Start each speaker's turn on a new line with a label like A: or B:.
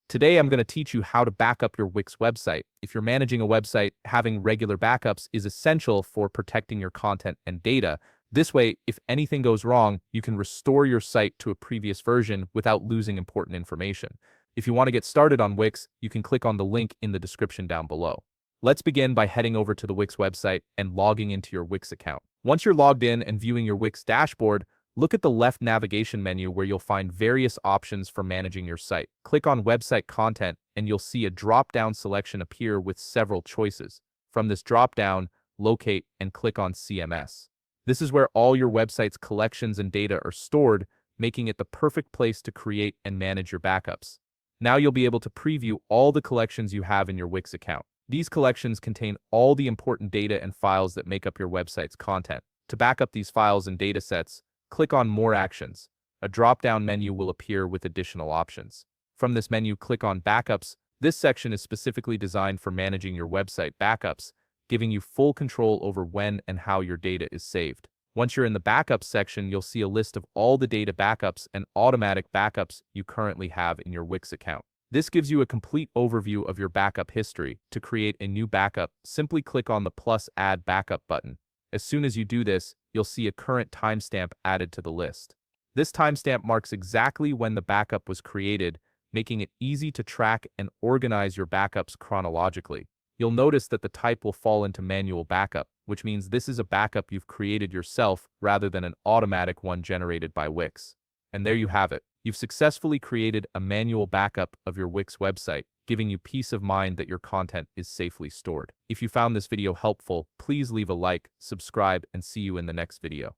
A: Today, I'm going to teach you how to back up your Wix website. If you're managing a website, having regular backups is essential for protecting your content and data. This way, if anything goes wrong, you can restore your site to a previous version without losing important information. If you want to get started on Wix, you can click on the link in the description down below. Let's begin by heading over to the Wix website and logging into your Wix account. Once you're logged in and viewing your Wix dashboard, look at the left navigation menu where you'll find various options for managing your site. Click on Website Content and you'll see a drop-down selection appear with several choices. From this drop-down, locate and click on CMS. This is where all your website's collections and data are stored, making it the perfect place to create and manage your backups. Now you'll be able to preview all the collections you have in your Wix account. These collections contain all the important data and files that make up your website's content. To back up these files and data sets, click on More Actions. A drop-down menu will appear with additional options. From this menu, click on Backups. This section is specifically designed for managing your website backups, giving you full control over when and how your data is saved. Once you're in the Backups section, you'll see a list of all the data backups and automatic backups you currently have in your Wix account. This gives you a complete overview of your backup history. To create a new backup, simply click on the plus Add Backup button. As soon as you do this, you'll see a current timestamp added to the list. This timestamp marks exactly when the backup was created, making it easy to track and organize your backups chronologically. You'll notice that the type will fall into manual backup, which means this is a backup you've created yourself rather than an automatic one generated by Wix. And there you have it. You've successfully created a manual backup of your Wix website, giving you peace of mind that your content is safely stored. If you found this video helpful, please leave a like, subscribe, and see you in the next video.